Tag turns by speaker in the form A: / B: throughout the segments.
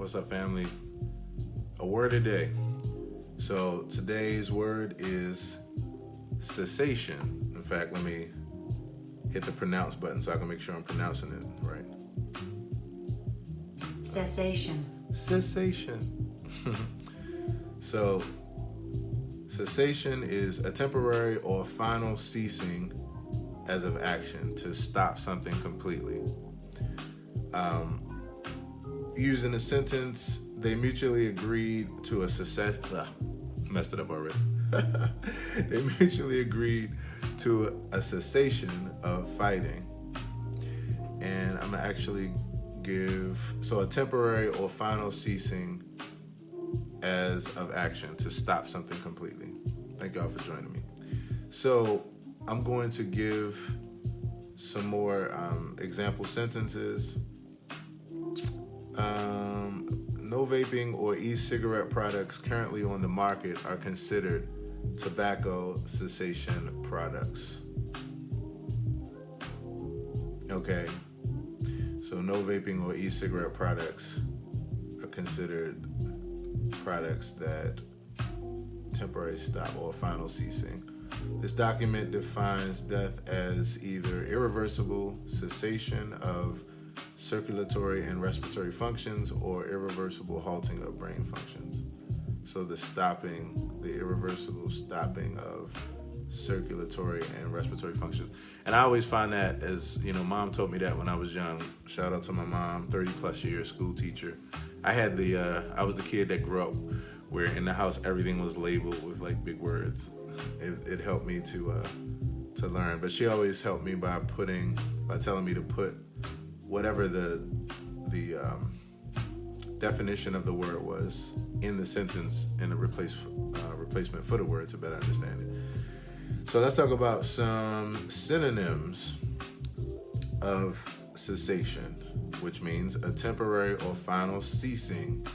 A: What's up, family? A word a day. So today's word is cessation. In fact, let me hit the pronounce button so I can make sure I'm pronouncing it right.
B: Cessation.
A: Cessation. So cessation is a temporary or final ceasing as of action, to stop something completely. Using a sentence, they mutually agreed to a cessation. Messed it up already. They mutually agreed to a cessation of fighting. And I'm gonna actually give a temporary or final ceasing as of action, to stop something completely. Thank y'all for joining me. So I'm going to give some more example sentences. No vaping or e-cigarette products currently on the market are considered tobacco cessation products. Okay, so no vaping or e-cigarette products are considered products that temporary stop or final ceasing. This document defines death as either irreversible cessation of circulatory and respiratory functions or irreversible halting of brain functions. So the irreversible stopping of circulatory and respiratory functions. And I always find that, as you know, mom told me that when I was young. Shout out to my mom, 30 plus years, school teacher. I was the kid that grew up where in the house everything was labeled with like big words. It helped me to learn. But she always helped me by telling me to put whatever the definition of the word was in the sentence in a replacement for the word to better understand it. So let's talk about some synonyms of cessation, which means a temporary or final ceasing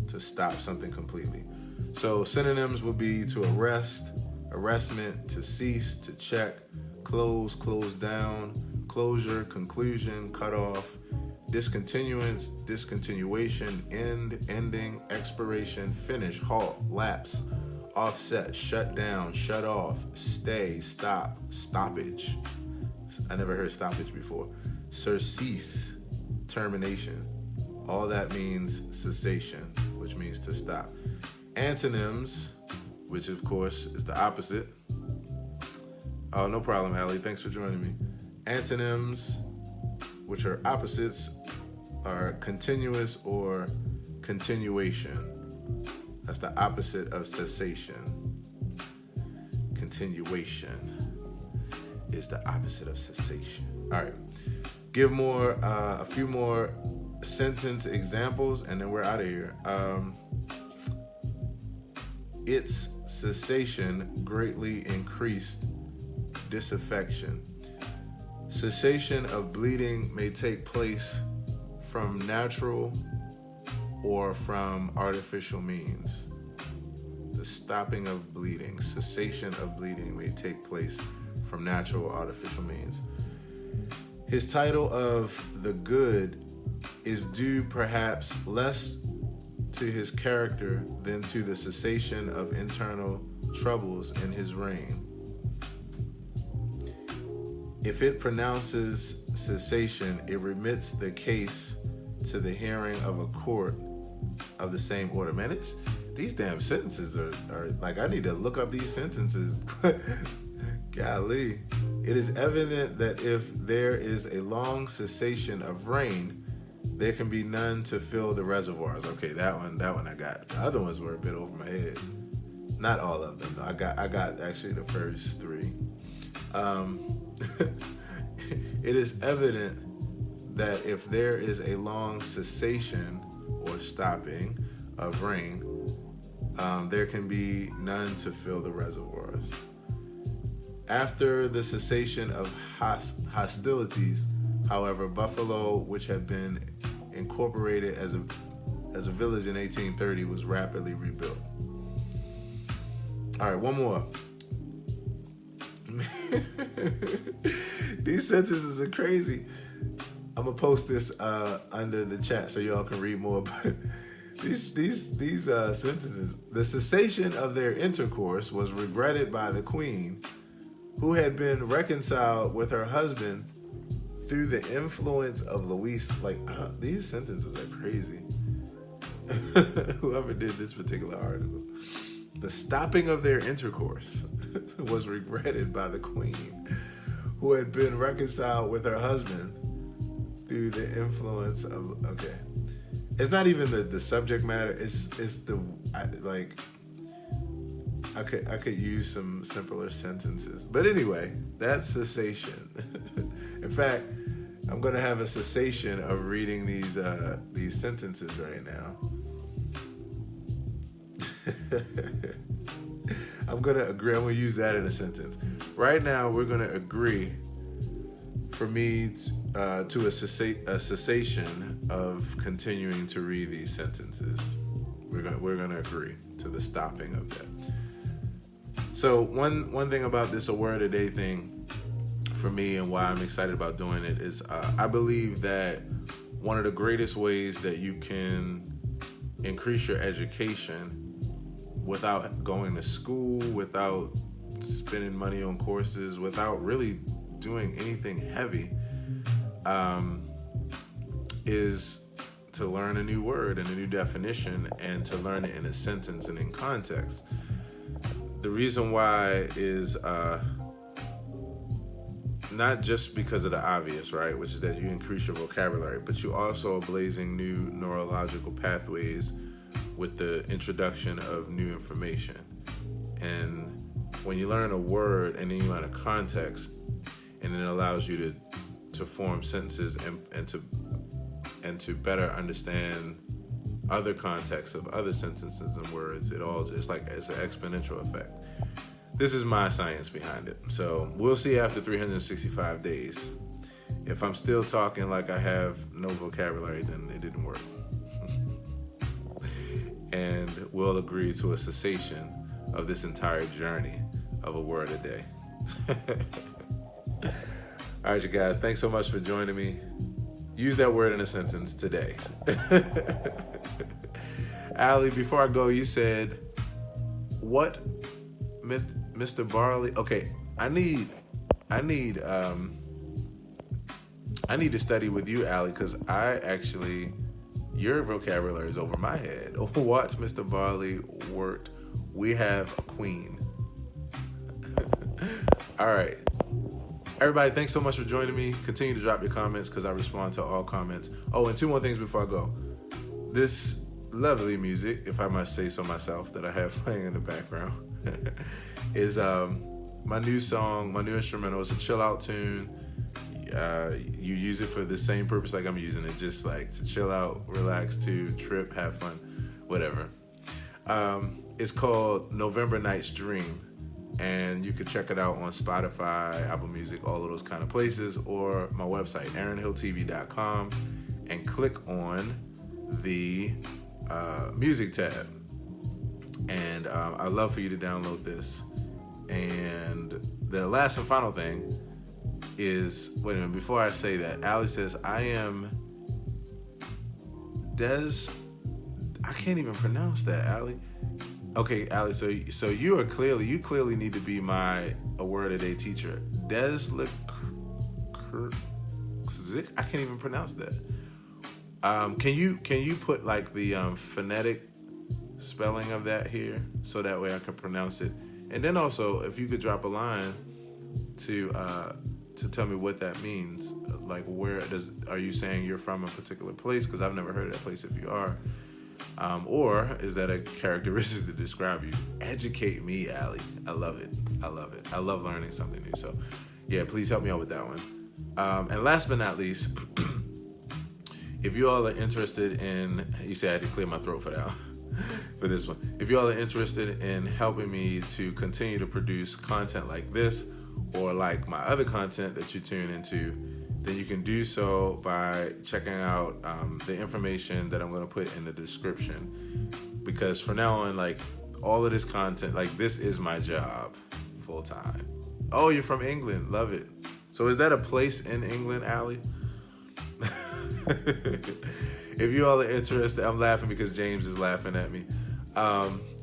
A: to stop something completely. So synonyms would be to arrest, arrestment, to cease, to check, close, close down, closure, conclusion, cut off, discontinuance, discontinuation, end, ending, expiration, finish, halt, lapse, offset, shut down, shut off, stay, stop, stoppage. I never heard stoppage before. Surcease, termination. All that means cessation, which means to stop. Antonyms, which of course is the opposite. Oh, no problem, Allie. Thanks for joining me. Antonyms, which are opposites, are continuous or continuation. That's the opposite of cessation. Continuation is the opposite of cessation. All right. Give a few more sentence examples, and then we're out of here. Its cessation greatly increased disaffection. Cessation of bleeding may take place from natural or from artificial means. The stopping of bleeding, cessation of bleeding may take place from natural or artificial means. His title of the good is due perhaps less to his character than to the cessation of internal troubles in his reign. If it pronounces cessation, it remits the case to the hearing of a court of the same order. Man, these damn sentences are like, I need to look up these sentences. Golly. It is evident that if there is a long cessation of rain, there can be none to fill the reservoirs. Okay, that one I got. The other ones were a bit over my head. Not all of them, though. I got actually the first three. It is evident that if there is a long cessation or stopping of rain, there can be none to fill the reservoirs. After the cessation of hostilities, however, Buffalo, which had been incorporated as a village in 1830, was rapidly rebuilt. All right, one more. These sentences are crazy. I'm gonna post this under the chat so y'all can read more. But these sentences. The cessation of their intercourse was regretted by the queen, who had been reconciled with her husband through the influence of Louise. Like, these sentences are crazy. Whoever did this particular article. The stopping of their intercourse was regretted by the queen, who had been reconciled with her husband through the influence of, okay. It's not even the subject matter. It's the, I could use some simpler sentences. But anyway, that's cessation. In fact, I'm going to have a cessation of reading these sentences right now. I'm going to agree. I'm going to use that in a sentence. Right now, we're going to agree for me to a cessation of continuing to read these sentences. We're going to agree to the stopping of that. So one thing about this A Word A Day thing for me, and why I'm excited about doing it, is I believe that one of the greatest ways that you can increase your education without going to school, without spending money on courses, without really doing anything heavy, is to learn a new word and a new definition, and to learn it in a sentence and in context. The reason why is not just because of the obvious, right, which is that you increase your vocabulary, but you also are blazing new neurological pathways with the introduction of new information. And when you learn a word and then you learn a context, and then it allows you to form sentences and to better understand other contexts of other sentences and words, it's an exponential effect. This is my science behind it. So we'll see after 365 days. If I'm still talking like I have no vocabulary, then it didn't work. And we'll agree to a cessation of this entire journey of A Word A Day. All right, you guys, thanks so much for joining me. Use that word in a sentence today. Allie, before I go, you said, what, Mr. Barley? Okay, I need to study with you, Allie, because your vocabulary is over my head. Watch Mr. Barley worked. We have a queen. All right. Everybody, thanks so much for joining me. Continue to drop your comments because I respond to all comments. Oh, and two more things before I go. This lovely music, if I must say so myself, that I have playing in the background is my new song, my new instrumental. It's a chill out tune. You use it for the same purpose like I'm using it, just like to chill out, relax, to trip, have fun, whatever. It's called November Night's Dream, and you can check it out on Spotify, Apple Music, all of those kind of places, or my website, aaronhilltv.com, and click on the music tab. And I'd love for you to download this. And the last and final thing is, wait a minute, before I say that, Allie says, I am I can't even pronounce that, Allie. Okay, Allie, so you clearly need to be my A Word A Day teacher. I can't even pronounce that. Can you put like the phonetic spelling of that here, so that way I can pronounce it? And then also, if you could drop a line to tell me what that means. Like, are you saying you're from a particular place? Because I've never heard of that place if you are. Or is that a characteristic to describe you? Educate me, Allie. I love it. I love learning something new. So, yeah, please help me out with that one. And last but not least, if you all are interested in, you say I had to clear my throat for that one, for this one. If you all are interested in helping me to continue to produce content like this, or like my other content that you tune into, then you can do so by checking out the information that I'm going to put in the description. Because from now on, like, all of this content, like, this is my job full time. Oh, you're from England. Love it. So is that a place in England, Allie? If you all are interested, I'm laughing because James is laughing at me.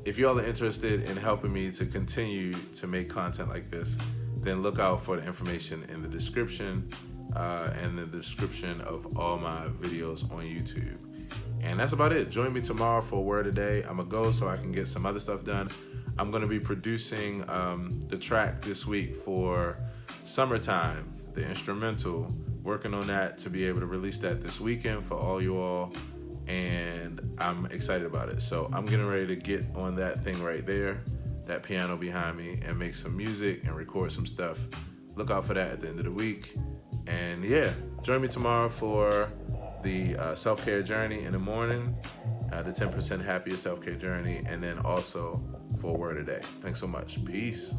A: If you all are interested in helping me to continue to make content like this, then look out for the information in the description and the description of all my videos on YouTube. And that's about it. Join me tomorrow for a word a day. I'm going to go so I can get some other stuff done. I'm going to be producing the track this week for Summertime, the instrumental, working on that to be able to release that this weekend for all you all. And I'm excited about it. So I'm getting ready to get on that thing right there, that piano behind me, and make some music and record some stuff. Look out for that at the end of the week. And yeah, join me tomorrow for the self-care journey in the morning, the 10% happier self-care journey, and then also for a word a day. Thanks so much. Peace.